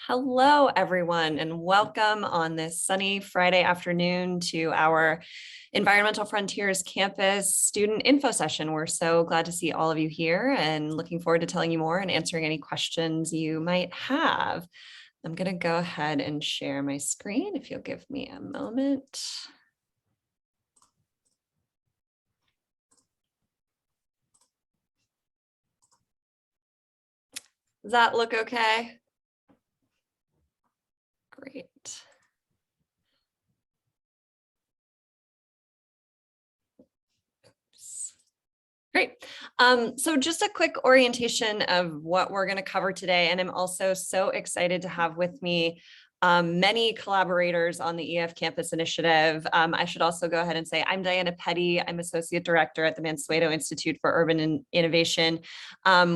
Hello, everyone, and welcome on this sunny Friday afternoon to our Environmental Frontiers Campus student info session. We're so glad to see all of you here and looking forward to telling you more and answering any questions you might have. I'm going to go ahead and share my screen if you'll give me a moment. Does that look okay? Great. Great. So just a quick orientation of what we're going to cover today. And I'm also so excited to have with me many collaborators on the EFCampus initiative. I should also go ahead and say I'm Diana Petty. I'm Associate Director at the Mansueto Institute for Urban Innovation,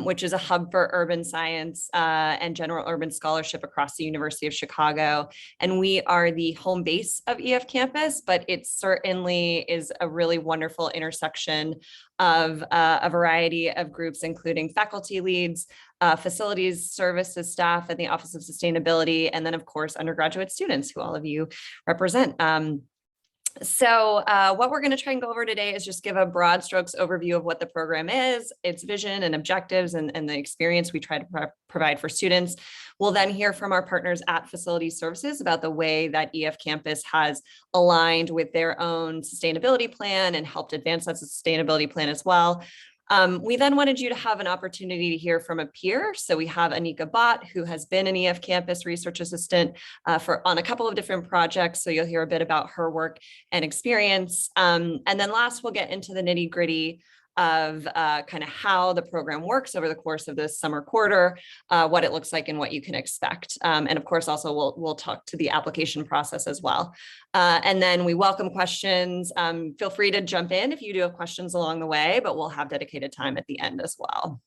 which is a hub for urban science and general urban scholarship across the University of Chicago. And we are the home base of EFCampus, but it certainly is a really wonderful intersection of a variety of groups, including faculty leads, facilities services staff, and the Office of Sustainability, and then of course undergraduate students who all of you represent. So what we're going to try and go over today is just give a broad strokes overview of what the program is, its vision and objectives, and the experience we try to provide for students. We'll then hear from our partners at Facility Services about the way that EFCampus has aligned with their own sustainability plan and helped advance that sustainability plan as well. We then wanted you to have an opportunity to hear from a peer. So we have Anika Bot, who has been an EFCampus research assistant on a couple of different projects. So you'll hear a bit about her work and experience. And then last, we'll get into the nitty gritty of kind of how the program works over the course of this summer quarter, what it looks like and what you can expect. And of course, also we'll talk to the application process as well. And then we welcome questions. Feel free to jump in if you do have questions along the way, but we'll have dedicated time at the end as well.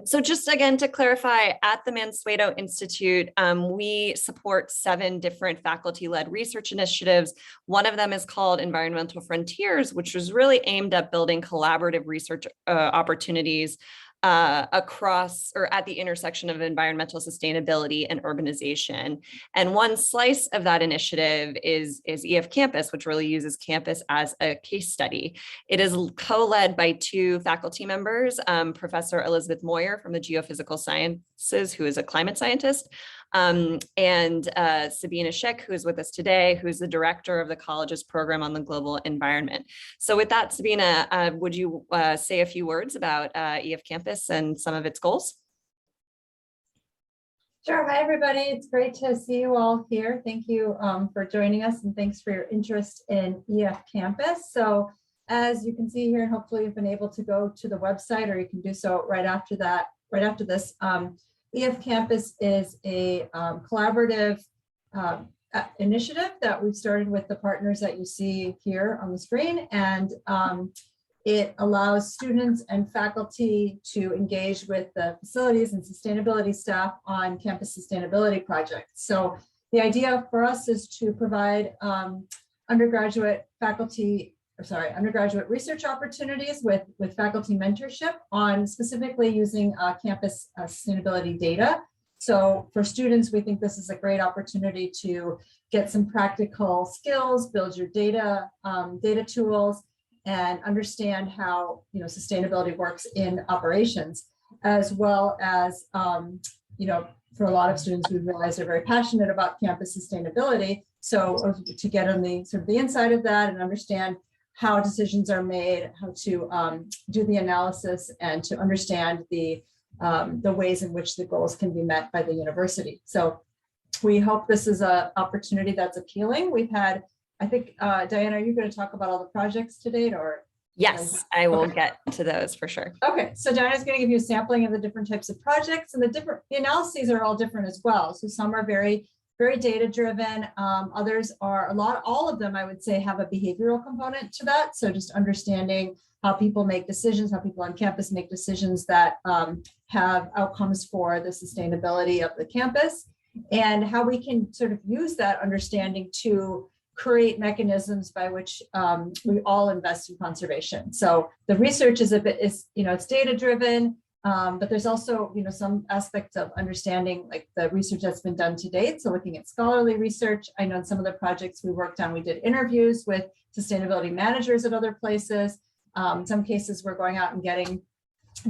So just again, to clarify, at the Mansueto Institute, we support 7 different faculty-led research initiatives. One of them is called Environmental Frontiers, which was really aimed at building collaborative research opportunities across or at the intersection of environmental sustainability and urbanization. And one slice of that initiative is EFCampus, which really uses campus as a case study. It is co-led by 2 faculty members, Professor Elizabeth Moyer from the Geophysical Sciences, who is a climate scientist, and Sabina Schick, who is with us today, who's the director of the college's program on the global environment. So with that, Sabina, would you say a few words about EFCampus and some of its goals? Sure. Hi, everybody. It's great to see you all here. Thank you for joining us, and thanks for your interest in EFCampus. So as you can see here, and hopefully you've been able to go to the website, or you can do so right after this. EFCampus is a collaborative initiative that we've started with the partners that you see here on the screen, and it allows students and faculty to engage with the facilities and sustainability staff on campus sustainability projects. So the idea for us is to provide undergraduate research opportunities with faculty mentorship on specifically using campus sustainability data. So for students, we think this is a great opportunity to get some practical skills, build your data tools, and understand how sustainability works in operations, as well as for a lot of students, we realize they're very passionate about campus sustainability. So to get on the sort of the inside of that and understand how decisions are made, how to do the analysis, and to understand the ways in which the goals can be met by the university. So we hope this is an opportunity that's appealing. We've had, I think, Diana, are you going to talk about all the projects to date, or? Yes, I will get to those for sure. Okay, so Diana's going to give you a sampling of the different types of projects, and the analyses are all different as well. So some are very data driven. Others are all of them, I would say, have a behavioral component to that. So just understanding how people make decisions, how people on campus make decisions that have outcomes for the sustainability of the campus, and how we can sort of use that understanding to create mechanisms by which we all invest in conservation. So the research is it's data driven. But there's also, some aspects of understanding like the research that's been done to date. So looking at scholarly research, I know in some of the projects we worked on, we did interviews with sustainability managers at other places. In some cases, we're going out and getting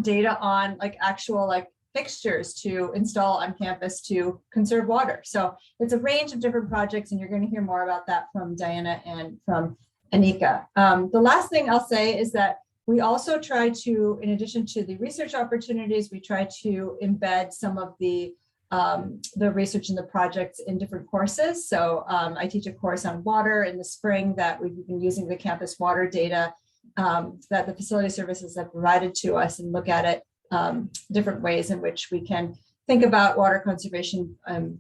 data on like actual like fixtures to install on campus to conserve water. So it's a range of different projects, and you're going to hear more about that from Diana and from Anika. The last thing I'll say is that we also try to, in addition to the research opportunities, we try to embed some of the research and the projects in different courses. So I teach a course on water in the spring that we've been using the campus water data that the facility services have provided to us, and look at it different ways in which we can think about water conservation and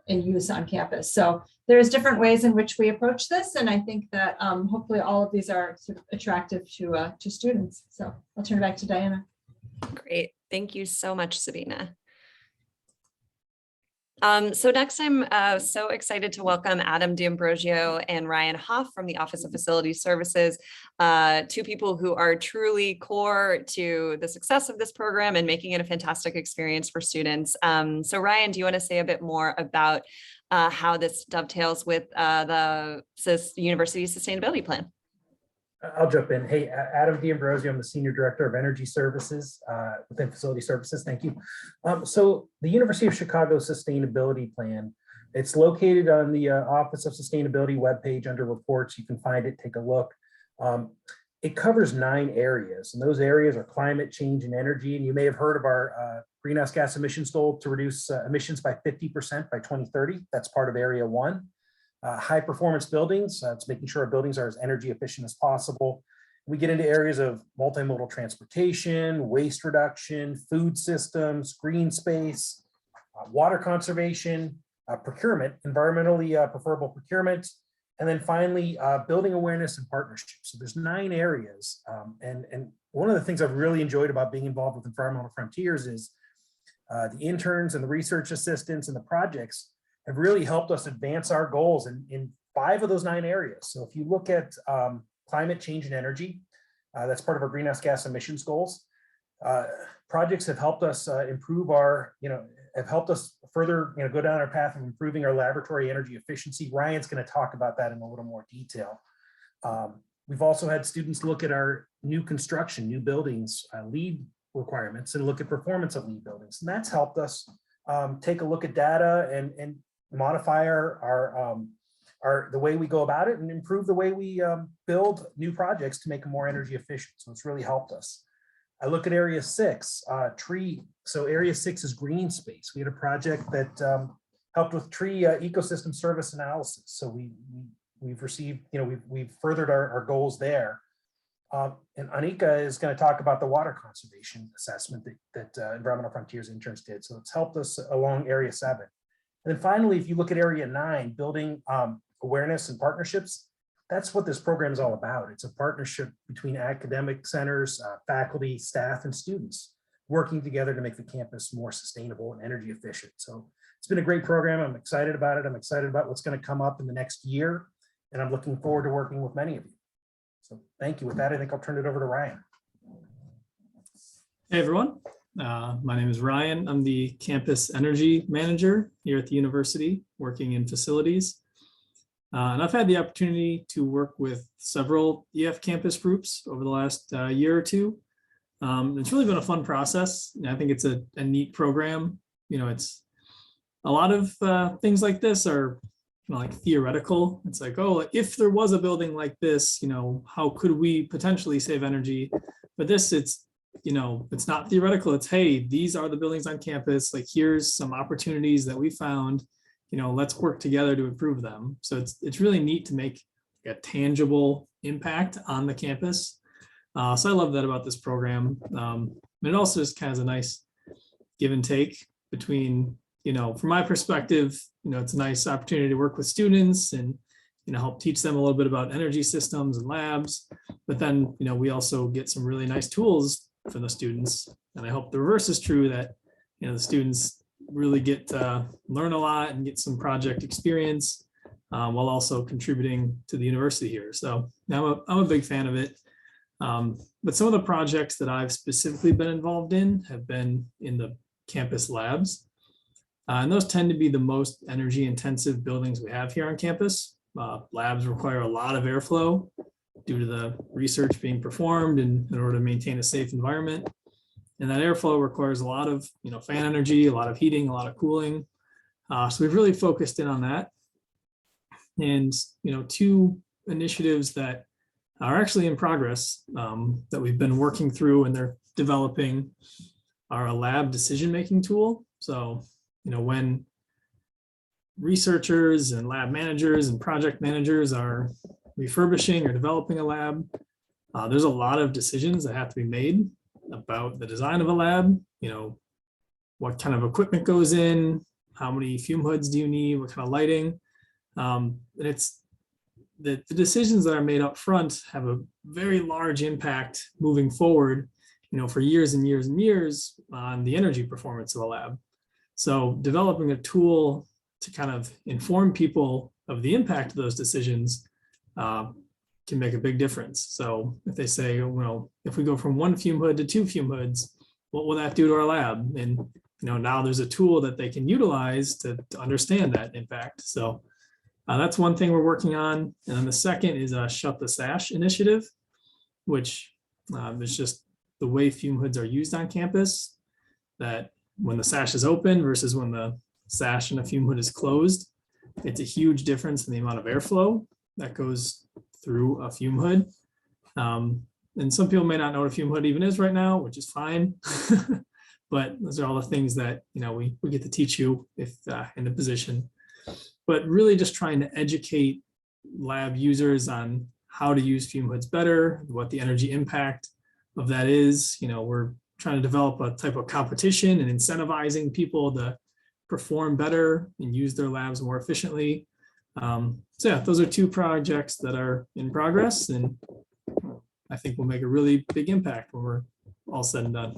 use on campus. So there's different ways in which we approach this, and I think that hopefully all of these are sort of attractive to students. So I'll turn it back to Diana. Great, thank you so much, Sabina. So next, I'm so excited to welcome Adam D'Ambrosio and Ryan Hoff from the Office of Facility Services, two people who are truly core to the success of this program and making it a fantastic experience for students. So Ryan, do you want to say a bit more about how this dovetails with the University Sustainability Plan? I'll jump in. Hey, Adam D'Ambrosio, I'm the Senior Director of Energy Services within Facility Services. Thank you. So the University of Chicago Sustainability Plan, it's located on the Office of Sustainability webpage under reports. You can find it, take a look. It covers 9 areas, and those areas are climate change and energy. And you may have heard of our greenhouse gas emissions goal to reduce emissions by 50% by 2030. That's part of Area 1. High performance buildings, it's making sure our buildings are as energy efficient as possible. We get into areas of multimodal transportation, waste reduction, food systems, green space, water conservation, procurement, environmentally preferable procurement, and then finally, building awareness and partnerships. So there's 9 areas. And one of the things I've really enjoyed about being involved with Environmental Frontiers is the interns and the research assistants and the projects have really helped us advance our goals in 5 of those 9 areas. So if you look at climate change and energy, that's part of our greenhouse gas emissions goals. Projects have helped us improve our, have helped us further, go down our path of improving our laboratory energy efficiency. Ryan's going to talk about that in a little more detail. We've also had students look at our new construction, new buildings, LEED requirements, and look at performance of LEED buildings. And that's helped us take a look at data and modify the way we go about it and improve the way we build new projects to make them more energy efficient. So it's really helped us. I look at area 6, tree. So area 6 is green space. We had a project that helped with tree ecosystem service analysis. So we've received, we've furthered our goals there. And Anika is going to talk about the water conservation assessment that Environmental Frontiers interns did. So it's helped us along area 7. And then finally, if you look at area 9, building awareness and partnerships, that's what this program is all about. It's a partnership between academic centers, faculty, staff, and students working together to make the campus more sustainable and energy efficient. So it's been a great program. I'm excited about it. I'm excited about what's going to come up in the next year, and I'm looking forward to working with many of you. So thank you. With that, I think I'll turn it over to Ryan. Hey, everyone. My name is Ryan. I'm the campus energy manager here at the university, working in facilities. And I've had the opportunity to work with several EFCampus groups over the last year or two. It's really been a fun process. I think it's a neat program. It's a lot of things like this are like theoretical. It's like, oh, if there was a building like this, how could we potentially save energy? But this, it's not theoretical. It's, hey, these are the buildings on campus. Like, here's some opportunities that we found. Let's work together to improve them. So it's really neat to make a tangible impact on the campus. So I love that about this program. And it also is kind of a nice give and take between, from my perspective, it's a nice opportunity to work with students and, help teach them a little bit about energy systems and labs. But then, we also get some really nice tools for the students. And I hope the reverse is true, that, the students really get to learn a lot and get some project experience while also contributing to the university here. So now I'm a big fan of it. But some of the projects that I've specifically been involved in have been in the campus labs. And those tend to be the most energy intensive buildings we have here on campus. Labs require a lot of airflow due to the research being performed in order to maintain a safe environment. And that airflow requires a lot of fan energy, a lot of heating, a lot of cooling. So we've really focused in on that. And two initiatives that are actually in progress that we've been working through and they're developing are a lab decision-making tool. So when researchers and lab managers and project managers are refurbishing or developing a lab, there's a lot of decisions that have to be made about the design of a lab. What kind of equipment goes in, how many fume hoods do you need, what kind of lighting. And it's the decisions that are made up front have a very large impact moving forward, for years and years and years on the energy performance of the lab. So developing a tool to kind of inform people of the impact of those decisions can make a big difference. So if they say, well, if we go from 1 fume hood to 2 fume hoods, what will that do to our lab? And now there's a tool that they can utilize to understand that impact. So that's one thing we're working on. And then the second is a Shut the Sash initiative, which is just the way fume hoods are used on campus, that when the sash is open versus when the sash in a fume hood is closed, it's a huge difference in the amount of airflow that goes through a fume hood. And some people may not know what a fume hood even is right now, which is fine. But those are all the things that we get to teach you if in the position. But really just trying to educate lab users on how to use fume hoods better, what the energy impact of that is. We're trying to develop a type of competition and incentivizing people to perform better and use their labs more efficiently. So yeah, those are 2 projects that are in progress, and I think will make a really big impact when we're all said and done.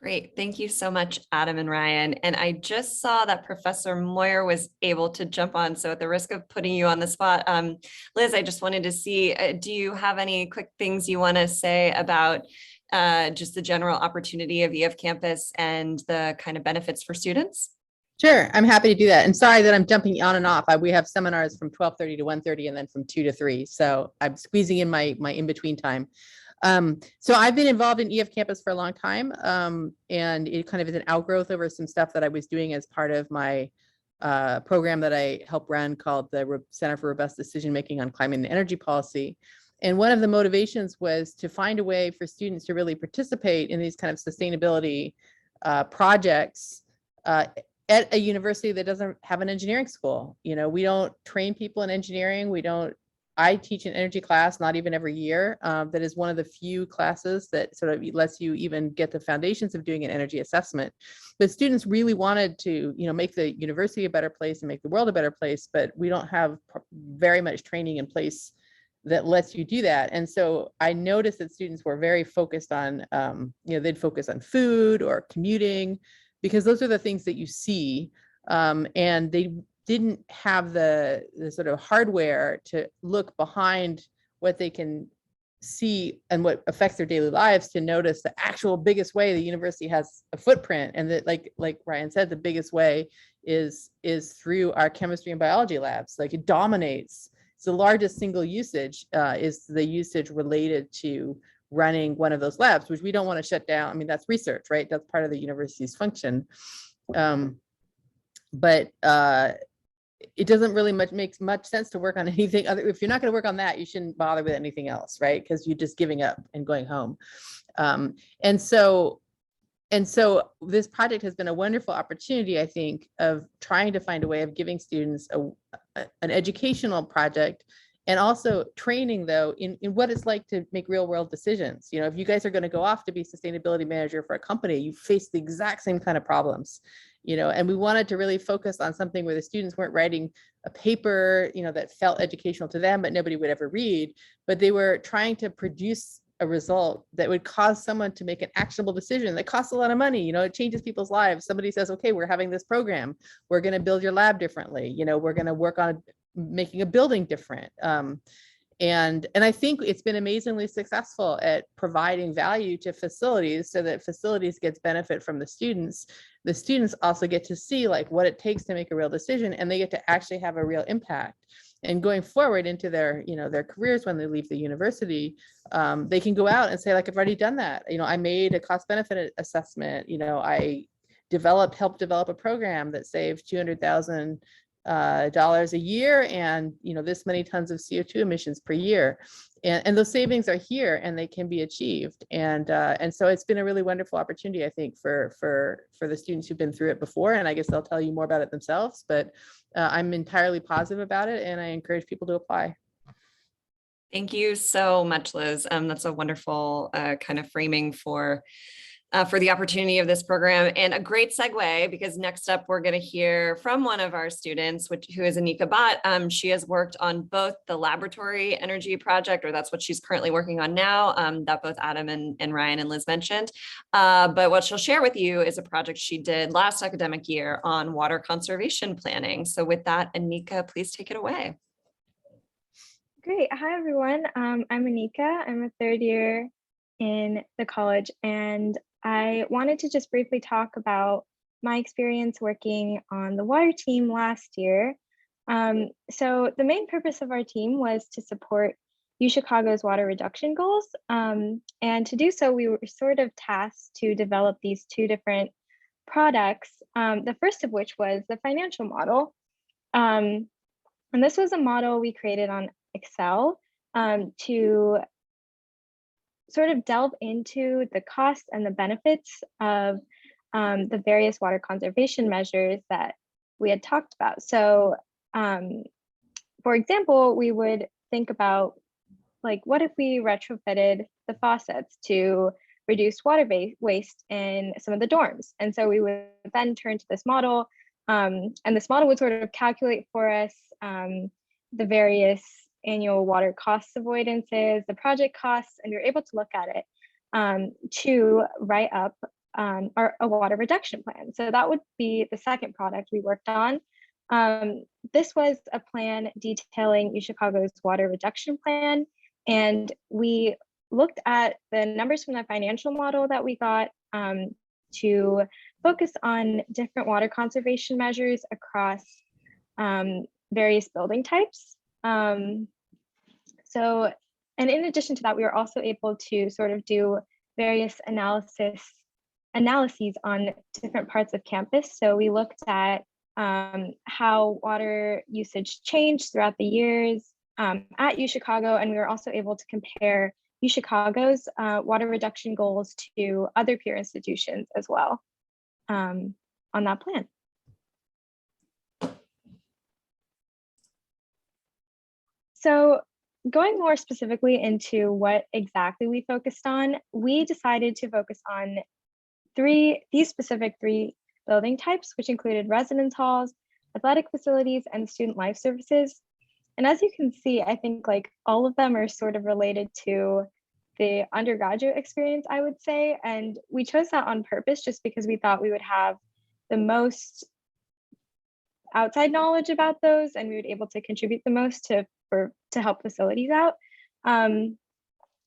Great. Thank you so much, Adam and Ryan. And I just saw that Professor Moyer was able to jump on. So at the risk of putting you on the spot, Liz, I just wanted to see, do you have any quick things you want to say about just the general opportunity of EFCampus and the kind of benefits for students? Sure, I'm happy to do that. And sorry that I'm jumping on and off. We have seminars from 12:30 to 1:30 and then from 2 to 3. So I'm squeezing in my in-between time. So I've been involved in EFCampus for a long time, and it kind of is an outgrowth over some stuff that I was doing as part of my program that I help run called the Center for Robust Decision Making on Climate and Energy Policy. And one of the motivations was to find a way for students to really participate in these kind of sustainability projects at a university that doesn't have an engineering school. We don't train people in engineering. I teach an energy class, not even every year. That is one of the few classes that sort of lets you even get the foundations of doing an energy assessment. But students really wanted to, make the university a better place and make the world a better place, but we don't have very much training in place that lets you do that. And so I noticed that students were very focused on, they'd focus on food or commuting, because those are the things that you see, and they didn't have the sort of hardware to look behind what they can see and what affects their daily lives to notice the actual biggest way the university has a footprint. And that, like Ryan said, the biggest way is through our chemistry and biology labs. Like, it dominates. It's the largest single usage is the usage related to running one of those labs, which we don't want to shut down. I mean, that's research, right? That's part of the university's function. But it doesn't really make much sense to work on anything other. If you're not going to work on that, you shouldn't bother with anything else, right? Because you're just giving up and going home. And so this project has been a wonderful opportunity, I think, of trying to find a way of giving students an educational project, and also training, though, in what it's like to make real world decisions. If you guys are going to go off to be sustainability manager for a company, you face the exact same kind of problems. And we wanted to really focus on something where the students weren't writing a paper, that felt educational to them, but nobody would ever read, but they were trying to produce a result that would cause someone to make an actionable decision that costs a lot of money. It changes people's lives. Somebody says, okay, we're having this program. We're going to build your lab differently. We're going to work on making a building different. And I think it's been amazingly successful at providing value to facilities so that facilities gets benefit from the students. The students also get to see like what it takes to make a real decision, and they get to actually have a real impact. And going forward into their, their careers when they leave the university, they can go out and say, like, I've already done that. I made a cost benefit assessment. I helped develop a program that saved $200,000 a year, and this many tons of CO2 emissions per year, and those savings are here and they can be achieved. And so it's been a really wonderful opportunity, I think, for the students who've been through it before, and I guess they'll tell you more about it themselves, but I'm entirely positive about it, and I encourage people to apply. Thank you so much, Liz. That's a wonderful kind of framing for the opportunity of this program, and a great segue, because next up we're going to hear from one of our students, who is Anika Bot. She has worked on both the laboratory energy project, or that's what she's currently working on now, that both Adam and Ryan and Liz mentioned. But what she'll share with you is a project she did last academic year on water conservation planning. So with that, Anika, please take it away. Great. Hi, everyone. I'm Anika. I'm a third year in the college, and I wanted to just briefly talk about my experience working on the water team last year. So the main purpose of our team was to support UChicago's water reduction goals. And to do so, we were sort of tasked to develop these two different products, the first of which was the financial model. And this was a model we created on Excel to sort of delve into the costs and the benefits of the various water conservation measures that we had talked about. So, for example, we would think about, like, what if we retrofitted the faucets to reduce water waste in some of the dorms? And so we would then turn to this model, and this model would sort of calculate for us the various annual water cost avoidances, the project costs, and we were able to look at it to write up a water reduction plan. So that would be the second product we worked on. This was a plan detailing UChicago's water reduction plan, and we looked at the numbers from the financial model that we got to focus on different water conservation measures across various building types. So, and in addition to that, we were also able to sort of do various analyses on different parts of campus. So we looked at how water usage changed throughout the years at UChicago, and we were also able to compare UChicago's water reduction goals to other peer institutions as well on that plan. So going more specifically into what exactly we focused on, we decided to focus on these specific three building types, which included residence halls, athletic facilities, and student life services. And as you can see, I think like all of them are sort of related to the undergraduate experience, I would say. And we chose that on purpose just because we thought we would have the most outside knowledge about those, and we would be able to contribute the most to help facilities out.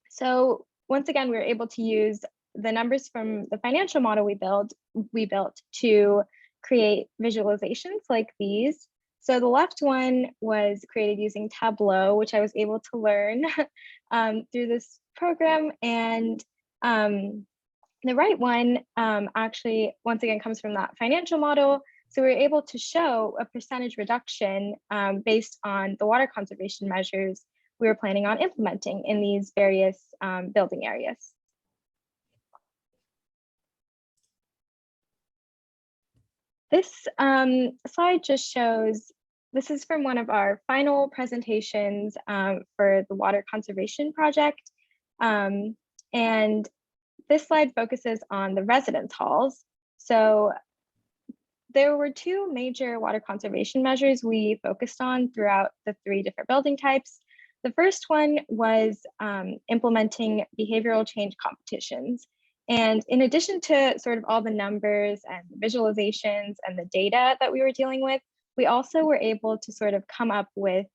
So once again, we were able to use the numbers from the financial model we built to create visualizations like these. So the left one was created using Tableau, which I was able to learn through this program. And the right one actually, once again, comes from that financial model. So we were able to show a percentage reduction based on the water conservation measures we were planning on implementing in these various building areas. This slide just shows, this is from one of our final presentations for the water conservation project. And this slide focuses on the residence halls. So there were two major water conservation measures we focused on throughout the three different building types. The first one was implementing behavioral change competitions. And in addition to sort of all the numbers and visualizations and the data that we were dealing with, we also were able to sort of come up with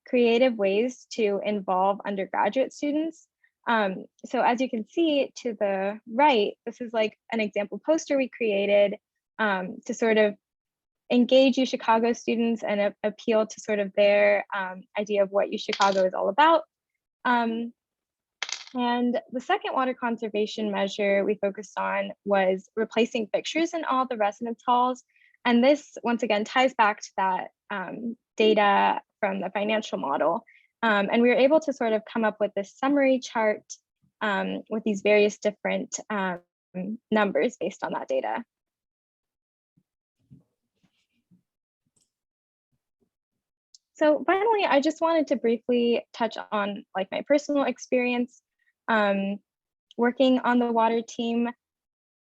creative ways to involve undergraduate students. So as you can see to the right, this is like an example poster we created to sort of engage UChicago students and appeal to sort of their idea of what UChicago is all about. And the second water conservation measure we focused on was replacing fixtures in all the residence halls. And this, once again, ties back to that data from the financial model. And we were able to sort of come up with this summary chart with these various different numbers based on that data. So finally, I just wanted to briefly touch on like my personal experience working on the water team.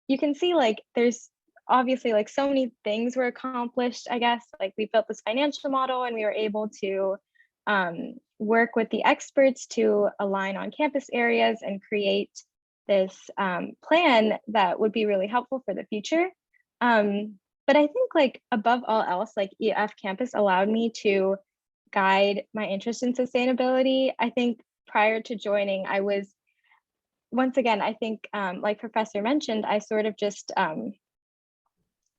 You can see like there's obviously like so many things were accomplished, I guess. Like we built this financial model and we were able to work with the experts to align on campus areas and create this plan that would be really helpful for the future. But I think like above all else, like EFCampus allowed me to guide my interest in sustainability. I think prior to joining, I was, once again, I think like Professor mentioned, I sort of just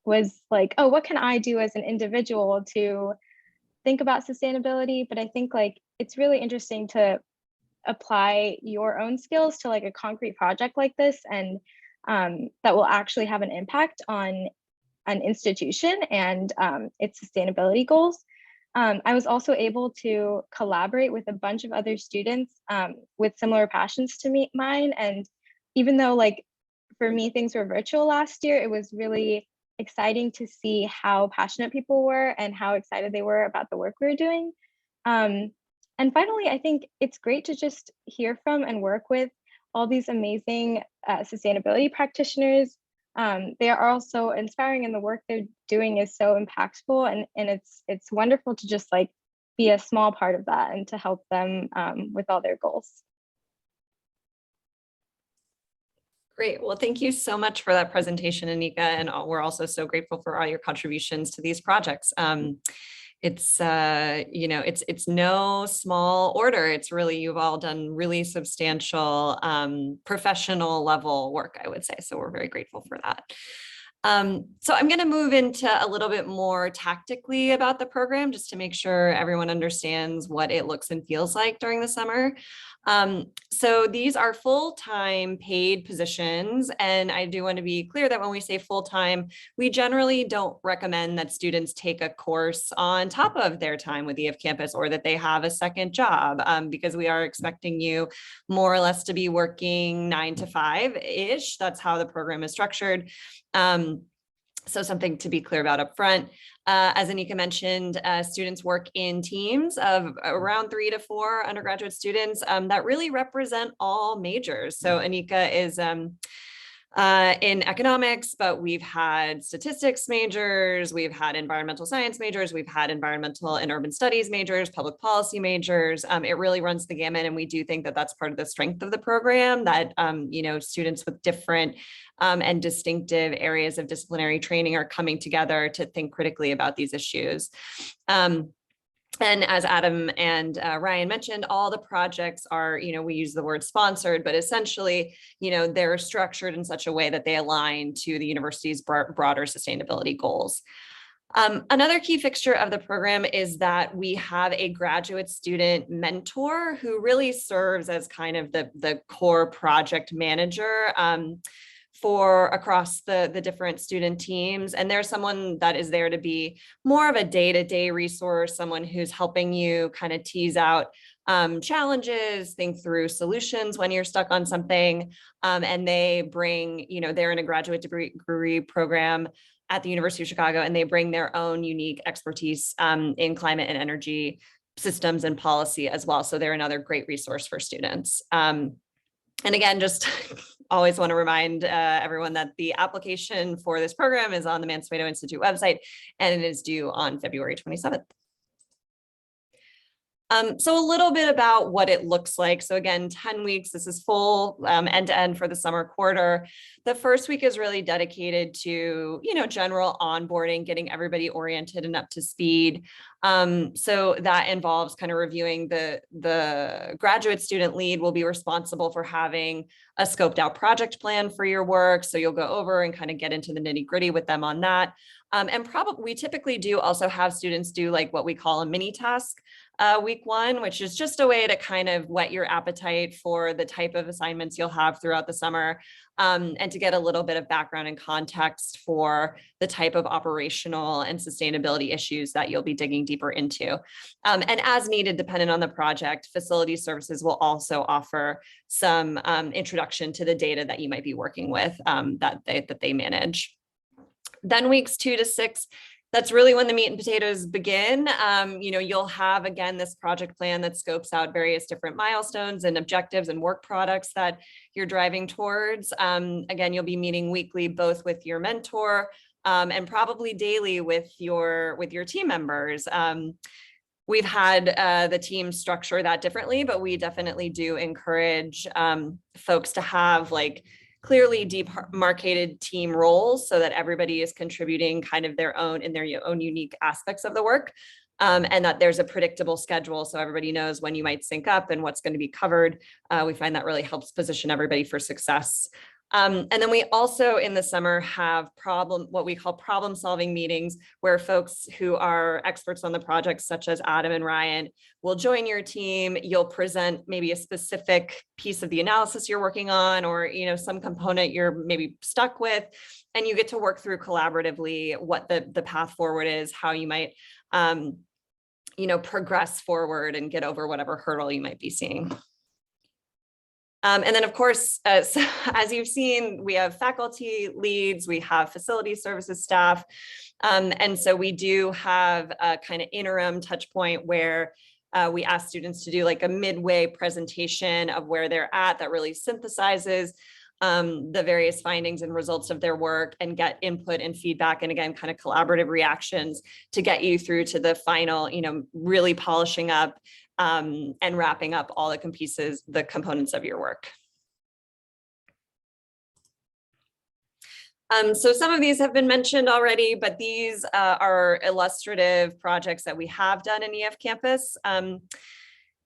was like, oh, what can I do as an individual to think about sustainability? But I think like it's really interesting to apply your own skills to like a concrete project like this, and that will actually have an impact on an institution and its sustainability goals. I was also able to collaborate with a bunch of other students with similar passions to mine. And even though like for me, things were virtual last year, it was really exciting to see how passionate people were and how excited they were about the work we were doing. And finally, I think it's great to just hear from and work with all these amazing sustainability practitioners. They are also inspiring, and the work they're doing is so impactful, and it's wonderful to just like be a small part of that and to help them with all their goals. Great. Well, thank you so much for that presentation, Anika, and we're also so grateful for all your contributions to these projects. It's you know, it's no small order. It's really, you've all done really substantial professional level work, I would say. So we're very grateful for that. So I'm going to move into a little bit more tactically about the program, just to make sure everyone understands what it looks and feels like during the summer. So these are full-time paid positions. And I do want to be clear that when we say full-time, we generally don't recommend that students take a course on top of their time with EFCampus, or that they have a second job, because we are expecting you more or less to be working 9 to 5-ish. That's how the program is structured. So something to be clear about up front. As Anika mentioned, students work in teams of around 3 to 4 undergraduate students that really represent all majors. So Anika is in economics, but we've had statistics majors, we've had environmental science majors, we've had environmental and urban studies majors, public policy majors. It really runs the gamut, and we do think that that's part of the strength of the program, that you know, students with different and distinctive areas of disciplinary training are coming together to think critically about these issues. And as Adam and Ryan mentioned, all the projects are, you know, we use the word sponsored, but essentially, you know, they're structured in such a way that they align to the university's broader sustainability goals. Another key fixture of the program is that we have a graduate student mentor who really serves as kind of the core project manager for across the different student teams. And there's someone that is there to be more of a day-to-day resource, someone who's helping you kind of tease out challenges, think through solutions when you're stuck on something. And they bring, you know, they're in a graduate degree program at the University of Chicago, and they bring their own unique expertise in climate and energy systems and policy as well. So they're another great resource for students. And again, just always want to remind everyone that the application for this program is on the Mansueto Institute website, and it is due on February 27th. So a little bit about what it looks like. So again, 10 weeks, this is full end to end for the summer quarter. The first week is really dedicated to, general onboarding, getting everybody oriented and up to speed. So that involves kind of reviewing the graduate student lead will be responsible for having a scoped out project plan for your work. So you'll go over and kind of get into the nitty gritty with them on that. And probably we typically do also have students do like what we call a mini task week one, which is just a way to kind of whet your appetite for the type of assignments you'll have throughout the summer, and to get a little bit of background and context for the type of operational and sustainability issues that you'll be digging deeper into. And as needed, depending on the project, facility services will also offer some introduction to the data that you might be working with that they manage. Then weeks 2 to 6, that's really when the meat and potatoes begin. You'll have, again, this project plan that scopes out various different milestones and objectives and work products that you're driving towards. Again, you'll be meeting weekly, both with your mentor and probably daily with your team members. We've had the team structure that differently, but we definitely do encourage folks to have clearly demarcated team roles so that everybody is contributing kind of their own unique aspects of the work, and that there's a predictable schedule so everybody knows when you might sync up and what's going to be covered. We find that really helps position everybody for success. And then we also in the summer have what we call problem solving meetings, where folks who are experts on the project, such as Adam and Ryan, will join your team. You'll present maybe a specific piece of the analysis you're working on, or some component you're maybe stuck with, and you get to work through collaboratively what the path forward is, how you might progress forward and get over whatever hurdle you might be seeing. And then, of course, so as you've seen, we have faculty leads, we have facility services staff. And so we do have a kind of interim touch point where we ask students to do like a midway presentation of where they're at that really synthesizes the various findings and results of their work, and get input and feedback, and again, kind of collaborative reactions to get you through to the final, really polishing up and wrapping up all the components of your work. So some of these have been mentioned already, but these are illustrative projects that we have done in EFCampus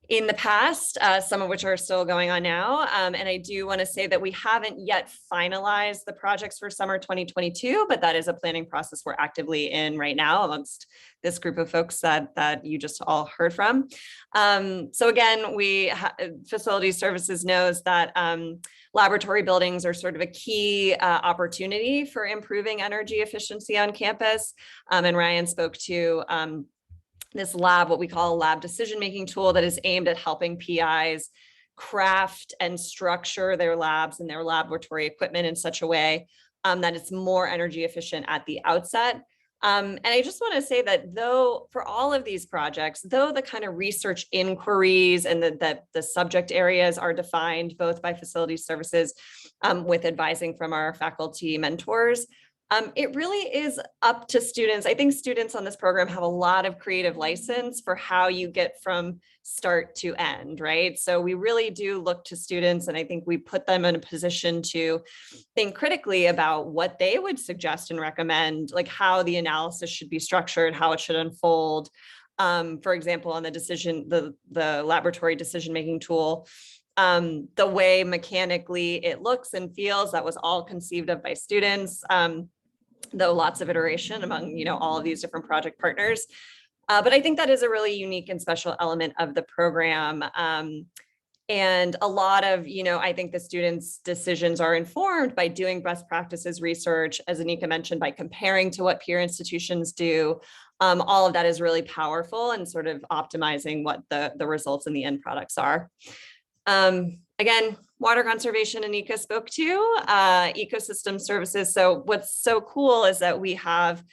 in the past, some of which are still going on now. And I do want to say that we haven't yet finalized the projects for summer 2022, but that is a planning process we're actively in right now amongst this group of folks that you just all heard from. So again, facility services knows that laboratory buildings are sort of a key opportunity for improving energy efficiency on campus. And Ryan spoke to this lab, what we call a lab decision-making tool that is aimed at helping PIs craft and structure their labs and their laboratory equipment in such a way that it's more energy efficient at the outset. And I just want to say that though for all of these projects, though the kind of research inquiries and the subject areas are defined both by facility services with advising from our faculty mentors, it really is up to students. I think students on this program have a lot of creative license for how you get from start to end, right? So we really do look to students, and I think we put them in a position to think critically about what they would suggest and recommend, like how the analysis should be structured, how it should unfold. For example, on the laboratory decision-making tool, the way mechanically it looks and feels, that was all conceived of by students. Though lots of iteration among, all of these different project partners. But I think that is a really unique and special element of the program. And a lot of, I think the students' decisions are informed by doing best practices research, as Anika mentioned, by comparing to what peer institutions do. All of that is really powerful and sort of optimizing what the results and the end products are. Again, water conservation, Anika spoke to, ecosystem services. So what's so cool is that we have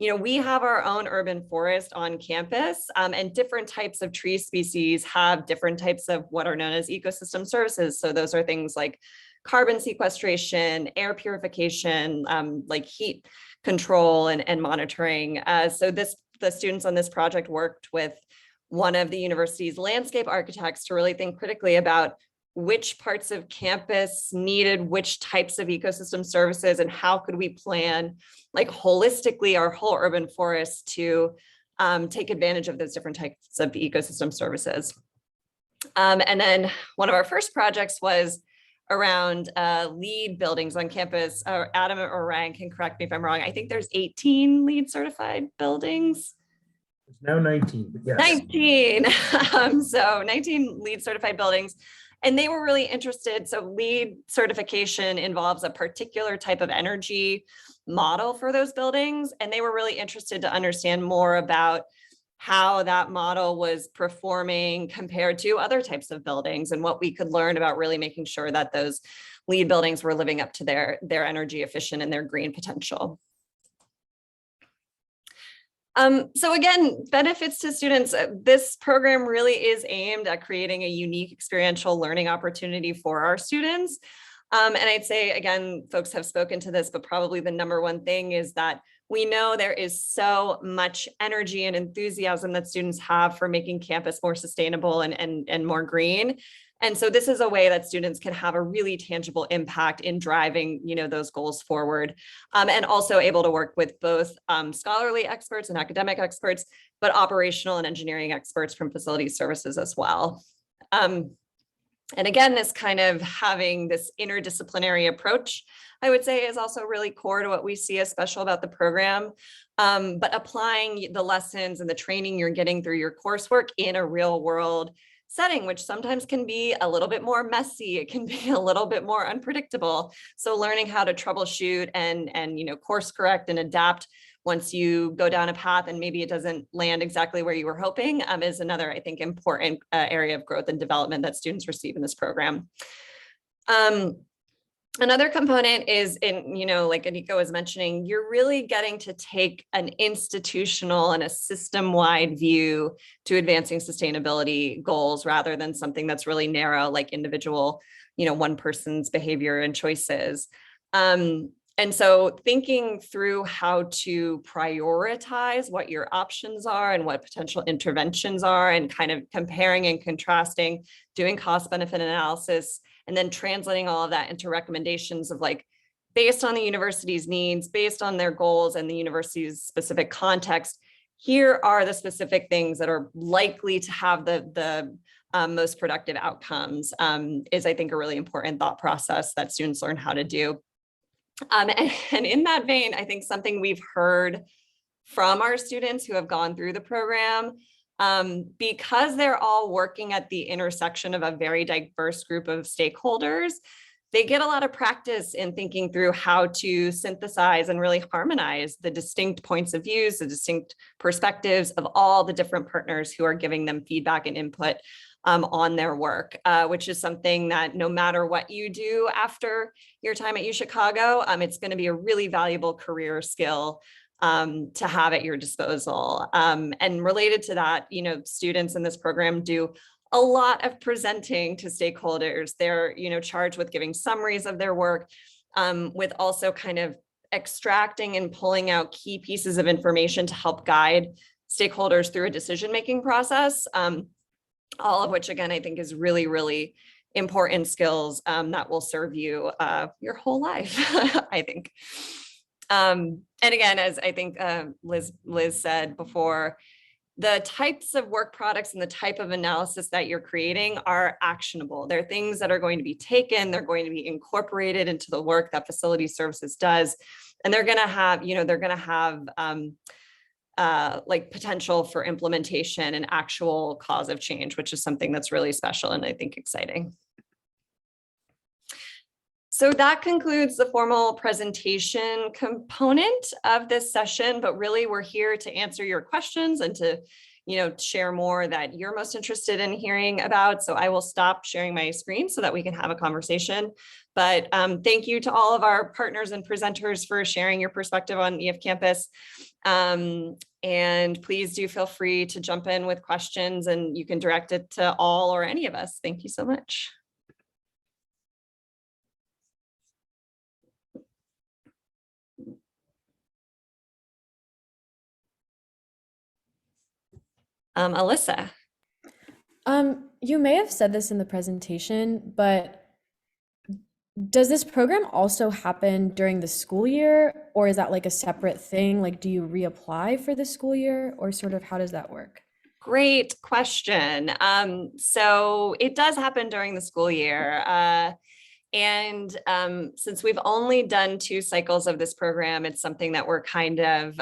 our own urban forest on campus, and different types of tree species have different types of what are known as ecosystem services. So those are things like carbon sequestration, air purification, like heat control and monitoring. So the students on this project worked with one of the university's landscape architects to really think critically about which parts of campus needed which types of ecosystem services and how could we plan like holistically our whole urban forest to take advantage of those different types of ecosystem services. And then one of our first projects was around LEED buildings on campus. Adam or Ryan can correct me if I'm wrong. I think there's 18 LEED certified buildings. There's now 19, but yes. 19. So 19 LEED certified buildings. And they were really interested. So LEED certification involves a particular type of energy model for those buildings. And they were really interested to understand more about how that model was performing compared to other types of buildings and what we could learn about really making sure that those LEED buildings were living up to their energy efficient and their green potential. So again, benefits to students. This program really is aimed at creating a unique experiential learning opportunity for our students. And I'd say, again, folks have spoken to this, but probably the number one thing is that we know there is so much energy and enthusiasm that students have for making campus more sustainable and more green. And so this is a way that students can have a really tangible impact in driving, those goals forward, and also able to work with both scholarly experts and academic experts, but operational and engineering experts from facility services as well. And again, this kind of having this interdisciplinary approach, I would say, is also really core to what we see as special about the program. But applying the lessons and the training you're getting through your coursework in a real world setting, which sometimes can be a little bit more messy. It can be a little bit more unpredictable. So learning how to troubleshoot and course correct and adapt once you go down a path and maybe it doesn't land exactly where you were hoping is another, I think, important area of growth and development that students receive in this program. Another component is like Anika was mentioning, you're really getting to take an institutional and a system-wide view to advancing sustainability goals rather than something that's really narrow, like individual, one person's behavior and choices. And so thinking through how to prioritize what your options are and what potential interventions are and kind of comparing and contrasting, doing cost benefit analysis, and then translating all of that into recommendations of like, based on the university's needs, based on their goals and the university's specific context, here are the specific things that are likely to have the most productive outcomes, is I think a really important thought process that students learn how to do. And in that vein, I think something we've heard from our students who have gone through the program, because they're all working at the intersection of a very diverse group of stakeholders, they get a lot of practice in thinking through how to synthesize and really harmonize the distinct points of views, the distinct perspectives of all the different partners who are giving them feedback and input on their work, which is something that no matter what you do after your time at UChicago, it's going to be a really valuable career skill to have at your disposal. And related to that, students in this program do a lot of presenting to stakeholders. They're, charged with giving summaries of their work, with also kind of extracting and pulling out key pieces of information to help guide stakeholders through a decision-making process. All of which, again, I think is really, really important skills that will serve you your whole life, I think. And again, as I think Liz said before, the types of work products and the type of analysis that you're creating are actionable. They're things that are going to be taken, they're going to be incorporated into the work that facility services does. And they're going to have, like potential for implementation and actual cause of change, which is something that's really special and I think exciting. So that concludes the formal presentation component of this session, but really we're here to answer your questions and to, share more that you're most interested in hearing about. So I will stop sharing my screen so that we can have a conversation. But thank you to all of our partners and presenters for sharing your perspective on EFCampus. And please do feel free to jump in with questions and you can direct it to all or any of us. Thank you so much. Alyssa. You may have said this in the presentation, but does this program also happen during the school year, or is that like a separate thing? Like, do you reapply for the school year, or sort of how does that work? Great question. So it does happen during the school year. And since we've only done 2 cycles of this program, it's something that we're kind of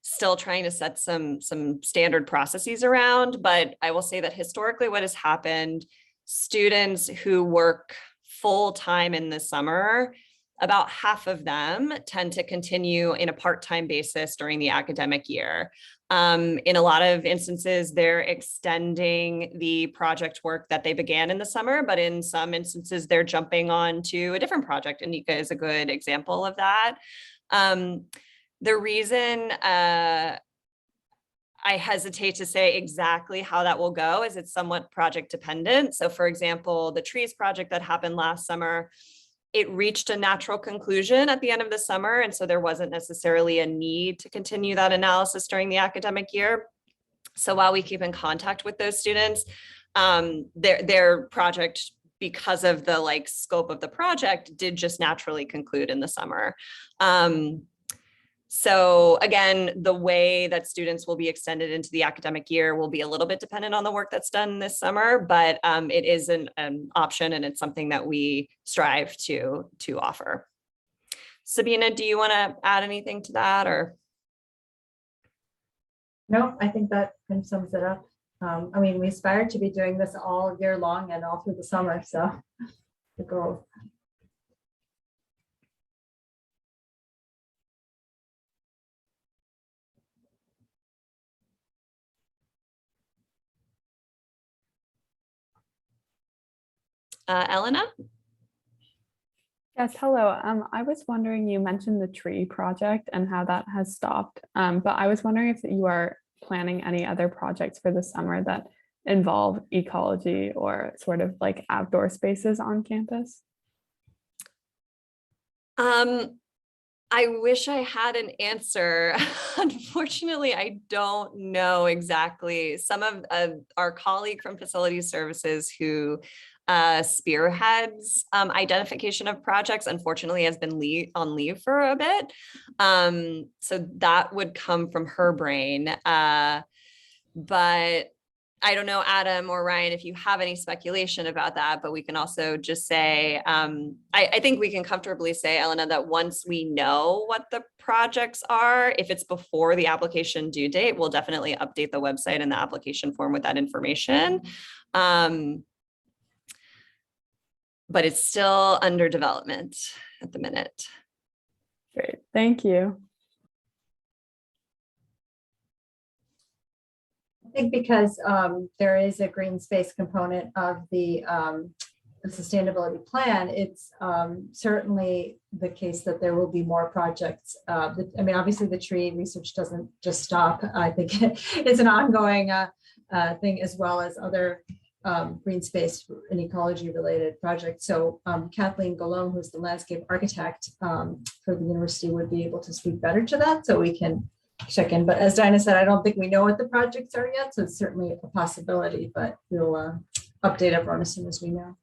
still trying to set some standard processes around. But I will say that historically what has happened, students who work full time in the summer, about half of them tend to continue in a part-time basis during the academic year. In a lot of instances, they're extending the project work that they began in the summer, but in some instances, they're jumping on to a different project. Anika is a good example of that. The reason I hesitate to say exactly how that will go is it's somewhat project dependent. So for example, the trees project that happened last summer, it reached a natural conclusion at the end of the summer. And so there wasn't necessarily a need to continue that analysis during the academic year. So while we keep in contact with those students, their project, because of the scope of the project, did just naturally conclude in the summer. So again, the way that students will be extended into the academic year will be a little bit dependent on the work that's done this summer, but it is an option, and it's something that we strive to offer. Sabina, do you want to add anything to that, or? No, I think that kind of sums it up. I mean, we aspire to be doing this all year long and all through the summer, so the goal. Elena? Yes, hello. I was wondering, you mentioned the tree project and how that has stopped, but I was wondering if you are planning any other projects for the summer that involve ecology or sort of like outdoor spaces on campus? I wish I had an answer. Unfortunately, I don't know exactly. Some of our colleague from Facilities Services who spearheads identification of projects, unfortunately, has been on leave for a bit. So that would come from her brain. But I don't know, Adam or Ryan, if you have any speculation about that, but we can also just say, I think we can comfortably say, Elena, that once we know what the projects are, if it's before the application due date, we'll definitely update the website and the application form with that information. But it's still under development at the minute. Great, thank you. I think because there is a green space component of the sustainability plan, it's certainly the case that there will be more projects. I mean, obviously the tree research doesn't just stop. I think it's an ongoing thing, as well as other green space and ecology related projects. So Kathleen Golome, who's the landscape architect for the university, would be able to speak better to that, so we can check in. But as Dinah said, I don't think we know what the projects are yet, so it's certainly a possibility, but we'll update everyone as soon as we know.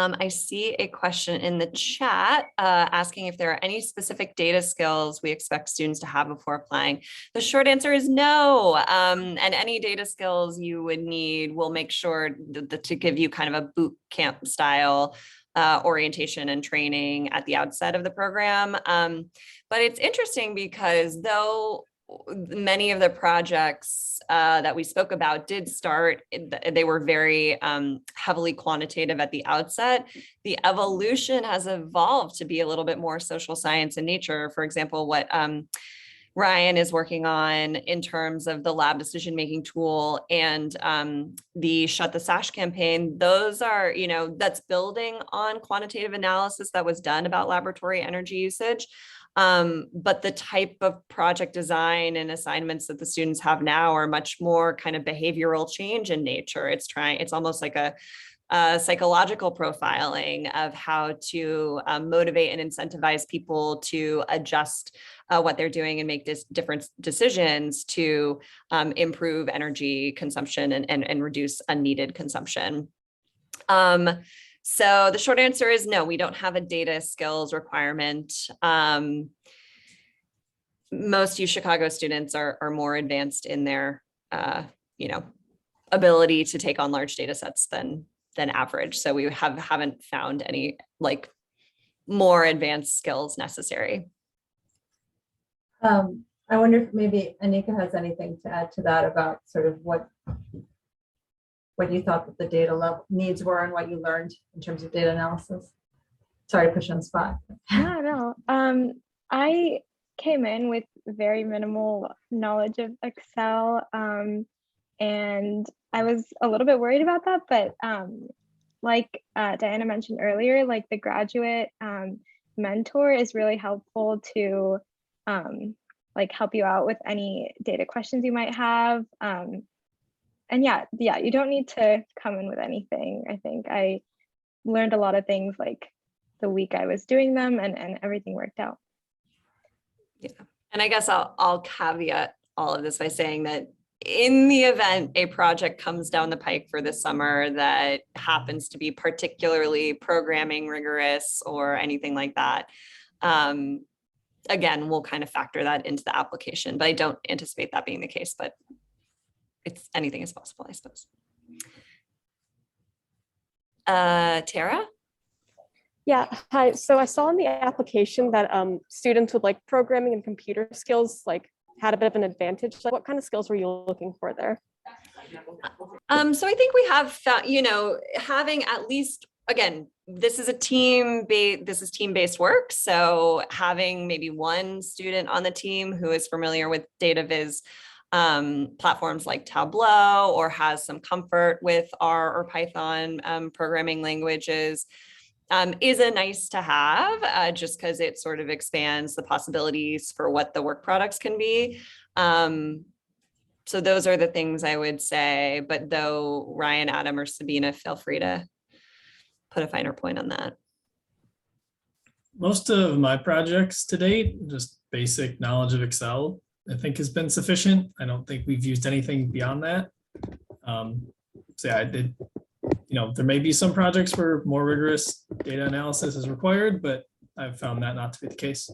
I see a question in the chat asking if there are any specific data skills we expect students to have before applying. The short answer is no. And any data skills you would need, we'll make sure to give you kind of a boot camp style orientation and training at the outset of the program. But it's interesting because though many of the projects that we spoke about did start, they were very heavily quantitative at the outset. The evolution has evolved to be a little bit more social science in nature. For example, what Ryan is working on in terms of the lab decision-making tool and the Shut the Sash campaign, those are, that's building on quantitative analysis that was done about laboratory energy usage. But the type of project design and assignments that the students have now are much more kind of behavioral change in nature. It's almost like a psychological profiling of how to motivate and incentivize people to adjust what they're doing and make different decisions to improve energy consumption and reduce unneeded consumption. So the short answer is no, we don't have a data skills requirement. Most UChicago students are more advanced in their, ability to take on large data sets than average. So we haven't found any like more advanced skills necessary. I wonder if maybe Anika has anything to add to that about sort of what you thought that the data level needs were and what you learned in terms of data analysis. Sorry to put you on the spot. No. I came in with very minimal knowledge of Excel, and I was a little bit worried about that, but like Diana mentioned earlier, like the graduate mentor is really helpful to like help you out with any data questions you might have. And yeah, you don't need to come in with anything. I think I learned a lot of things like the week I was doing them, and everything worked out. Yeah, and I guess I'll caveat all of this by saying that in the event a project comes down the pike for this summer that happens to be particularly programming rigorous or anything like that, again, we'll kind of factor that into the application, but I don't anticipate that being the case, but anything is possible, I suppose. Tara? Yeah, hi. So I saw in the application that students with like programming and computer skills like had a bit of an advantage. Like, what kind of skills were you looking for there? So I think we have found, having at least, again, this is team-based work. So having maybe one student on the team who is familiar with data viz platforms like Tableau or has some comfort with R or Python programming languages is a nice to have, just because it sort of expands the possibilities for what the work products can be. So those are the things I would say, but though Ryan, Adam, or Sabina, feel free to put a finer point on that. Most of my projects to date, just basic knowledge of Excel, I think has been sufficient. I don't think we've used anything beyond that. So yeah, I did. There may be some projects where more rigorous data analysis is required, but I've found that not to be the case.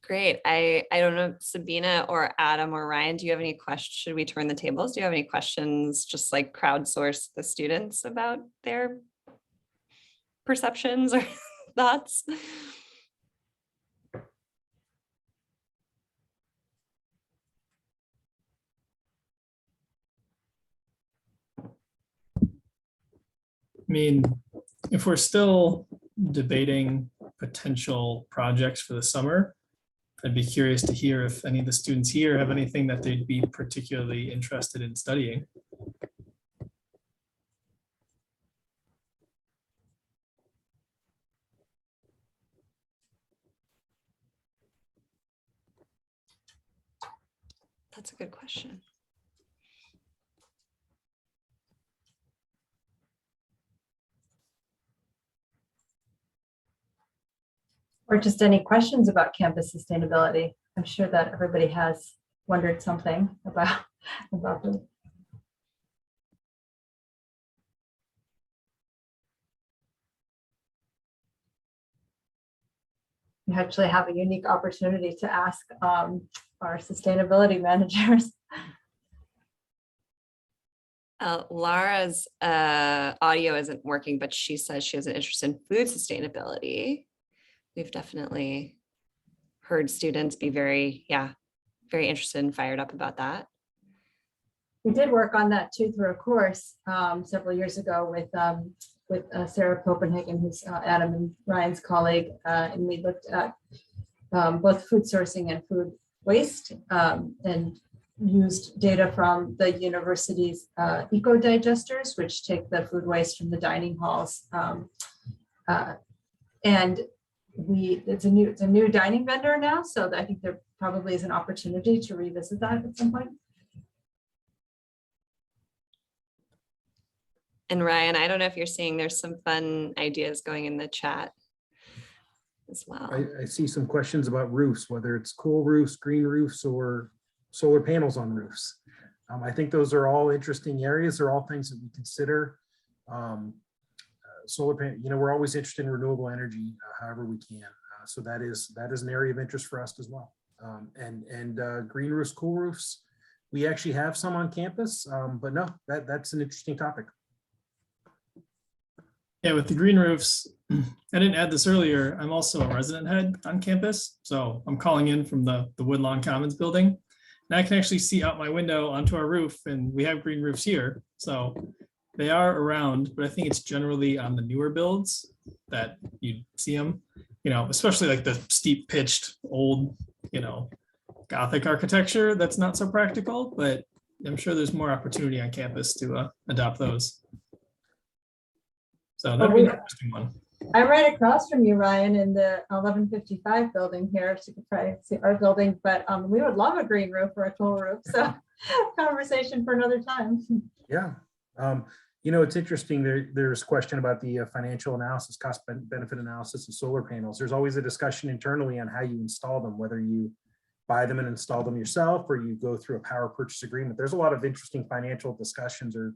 Great. I don't know, Sabina or Adam or Ryan, do you have any questions? Should we turn the tables? Do you have any questions, just like crowdsource the students about their perceptions or thoughts? I mean, if we're still debating potential projects for the summer, I'd be curious to hear if any of the students here have anything that they'd be particularly interested in studying. That's a good question. Or just any questions about campus sustainability. I'm sure that everybody has wondered something about them. You actually have a unique opportunity to ask our sustainability managers. Lara's audio isn't working, but she says she has an interest in food sustainability. We've definitely heard students be very interested and fired up about that. We did work on that too through a course several years ago with Sarah Copenhagen, who's Adam and Ryan's colleague, and we looked at both food sourcing and food waste, and used data from the university's eco digesters, which take the food waste from the dining halls, and it's a new dining vendor now, so I think there probably is an opportunity to revisit that at some point. And Ryan, I don't know if you're seeing, there's some fun ideas going in the chat as well. I see some questions about roofs, whether it's cool roofs, green roofs, or solar panels on roofs. I think those are all interesting areas. They're all things that we consider. Solar panel, we're always interested in renewable energy, however we can. So that is an area of interest for us as well. And green roofs, cool roofs, we actually have some on campus, but no, that's an interesting topic. Yeah, with the green roofs, I didn't add this earlier. I'm also a resident head on campus. So I'm calling in from the Woodlawn Commons building. And I can actually see out my window onto our roof, and we have green roofs here. So they are around, but I think it's generally on the newer builds that you see them, especially like the steep pitched old, Gothic architecture. That's not so practical, but I'm sure there's more opportunity on campus to adopt those. So that'd be an interesting one. I'm right across from you, Ryan, in the 1155 building here, so you can probably see our building, but we would love a green roof or a cool roof, so conversation for another time. Yeah. It's interesting. There's a question about the financial analysis, cost benefit analysis of solar panels. There's always a discussion internally on how you install them, whether you buy them and install them yourself, or you go through a power purchase agreement. There's a lot of interesting financial discussions, or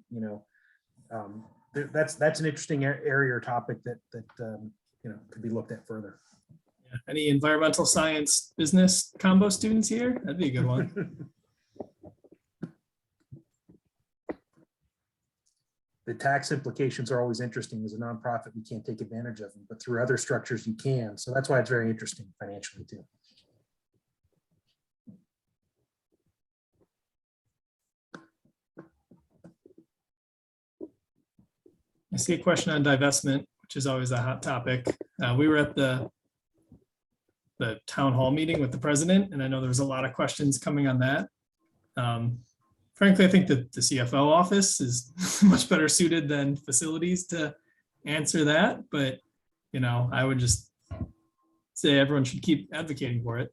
that's an interesting area or topic that could be looked at further. Yeah. Any environmental science business combo students here? That'd be a good one. The tax implications are always interesting. As a nonprofit, we can't take advantage of them, but through other structures you can. So that's why it's very interesting financially too. I see a question on divestment, which is always a hot topic. We were at the town hall meeting with the president, and I know there was a lot of questions coming on that. Frankly, I think that the CFO office is much better suited than facilities to answer that, but I would just say everyone should keep advocating for it.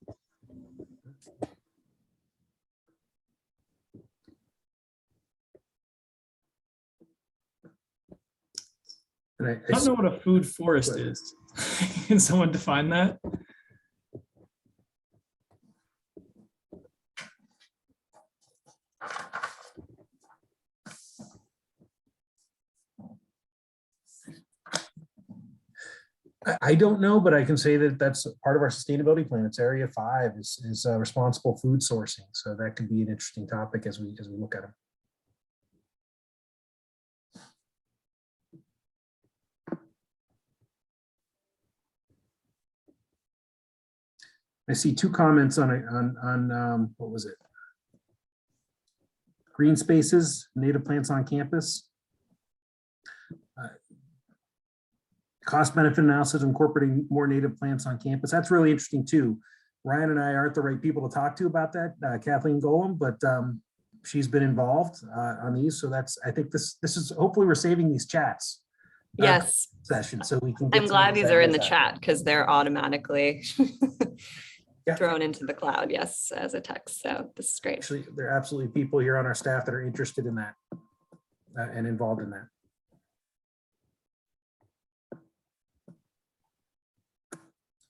I don't know what a food forest is. Can someone define that? I don't know, but I can say that that's part of our sustainability plan. It's area 5 is responsible food sourcing. So that could be an interesting topic as we look at them. I see 2 comments on what was it? Green spaces, native plants on campus. Cost benefit analysis, incorporating more native plants on campus. That's really interesting too. Ryan and I aren't the right people to talk to about that, Kathleen Golem, but she's been involved on these. So I think this is, hopefully we're saving these chats. Yes. Session, so we can. I'm glad these are in the chat because they're automatically thrown into the cloud, yes, as a text. So this is great. Actually, there are absolutely people here on our staff that are interested in that and involved in that.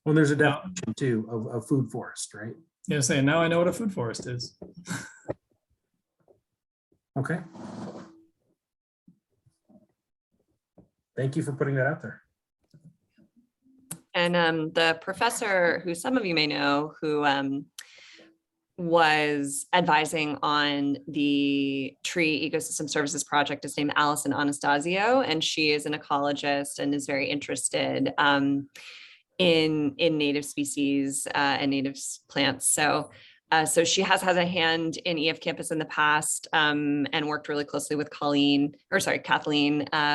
Well, there's a definition too of food forest, right? Yeah, saying now I know what a food forest is. Okay. Thank you for putting that out there. And the professor, who some of you may know, who was advising on the tree ecosystem services project is named Allison Anastasio, and she is an ecologist and is very interested in native species and native plants. So she has a hand in EFCampus in the past and worked really closely with Kathleen,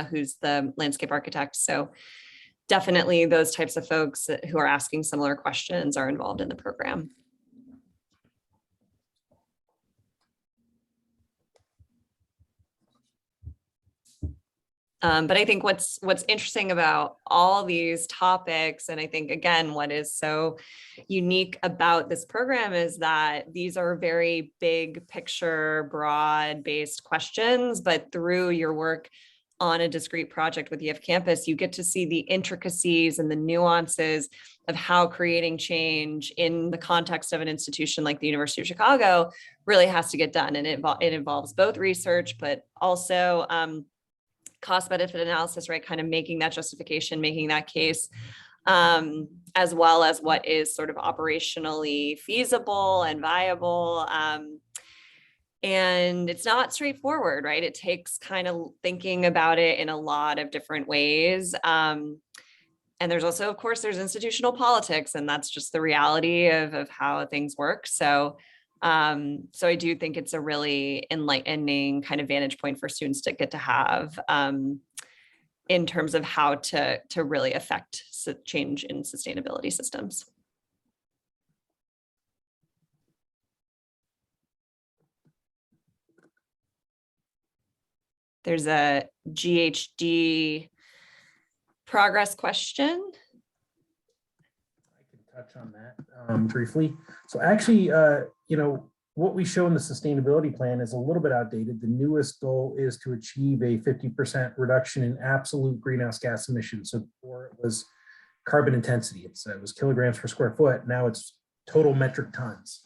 who's the landscape architect. So definitely those types of folks who are asking similar questions are involved in the program. But I think what's interesting about all these topics, and I think, again, what is so unique about this program is that these are very big picture, broad-based questions, but through your work on a discrete project with EFCampus, you get to see the intricacies and the nuances of how creating change in the context of an institution like the University of Chicago really has to get done. And it involves both research, but also cost benefit analysis, right? Kind of making that justification, making that case, as well as what is sort of operationally feasible and viable. And it's not straightforward, right? It takes kind of thinking about it in a lot of different ways. And there's also, of course, there's institutional politics, and that's just the reality of how things work. So I do think it's a really enlightening kind of vantage point for students to get to have in terms of how to really affect change in sustainability systems. There's a GHD progress question. Touch on that briefly. So actually, what we show in the sustainability plan is a little bit outdated. The newest goal is to achieve a 50% reduction in absolute greenhouse gas emissions. So before it was carbon intensity, it was kilograms per square foot. Now it's total metric tons.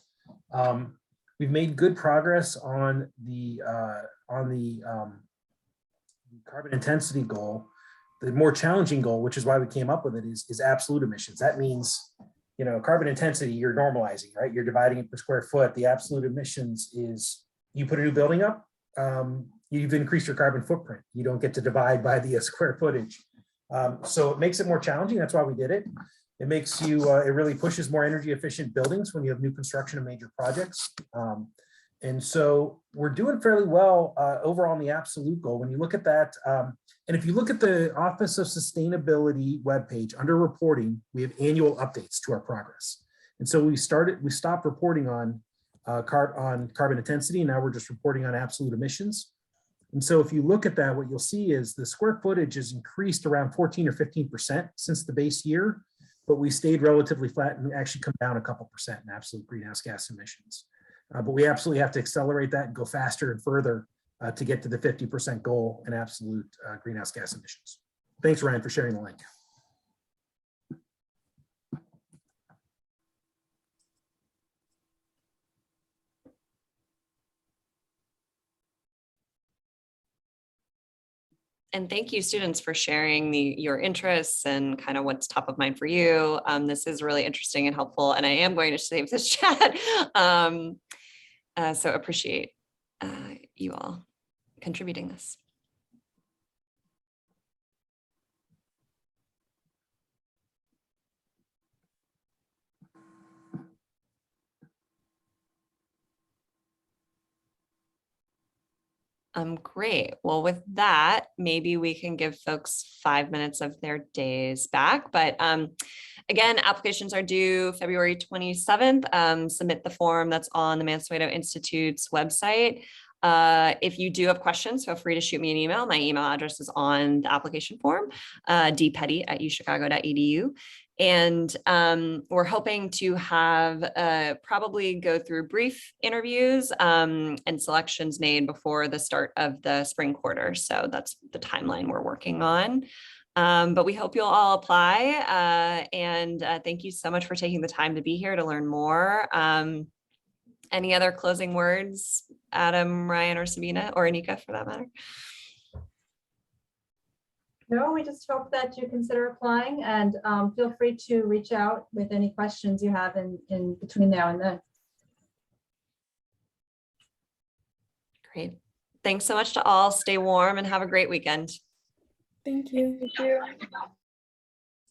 We've made good progress on the carbon intensity goal. The more challenging goal, which is why we came up with it, is absolute emissions. That means, carbon intensity, you're normalizing, right? You're dividing it per square foot. The absolute emissions is you put a new building up, you've increased your carbon footprint. You don't get to divide by the square footage. So it makes it more challenging. That's why we did it. It makes you, it really pushes more energy efficient buildings when you have new construction of major projects. And so we're doing fairly well overall on the absolute goal. When you look at that, and if you look at the Office of Sustainability webpage under reporting, we have annual updates to our progress. And so we stopped reporting on carbon intensity, and now we're just reporting on absolute emissions. And so if you look at that, what you'll see is the square footage has increased around 14 or 15% since the base year, but we stayed relatively flat and actually come down a couple percent in absolute greenhouse gas emissions. But we absolutely have to accelerate that and go faster and further to get to the 50% goal in absolute greenhouse gas emissions. Thanks, Ryan, for sharing the link. And thank you, students, for sharing your interests and kind of what's top of mind for you. This is really interesting and helpful, and I am going to save this chat. So appreciate you all contributing this. Great. Well, with that, maybe we can give folks 5 minutes of their days back. But again, applications are due February 27th. Submit the form that's on the Mansueto Institute's website. If you do have questions, feel free to shoot me an email. My email address is on the application form, dpetty@uchicago.edu. And we're hoping to have probably go through brief interviews and selections made before the start of the spring quarter. So that's the timeline we're working on. But we hope you'll all apply. And thank you so much for taking the time to be here to learn more. Any other closing words, Adam, Ryan, or Sabina, or Anika for that matter? No, we just hope that you consider applying, and feel free to reach out with any questions you have in between now and then. Great. Thanks so much to all. Stay warm and have a great weekend. Thank you. Thank you.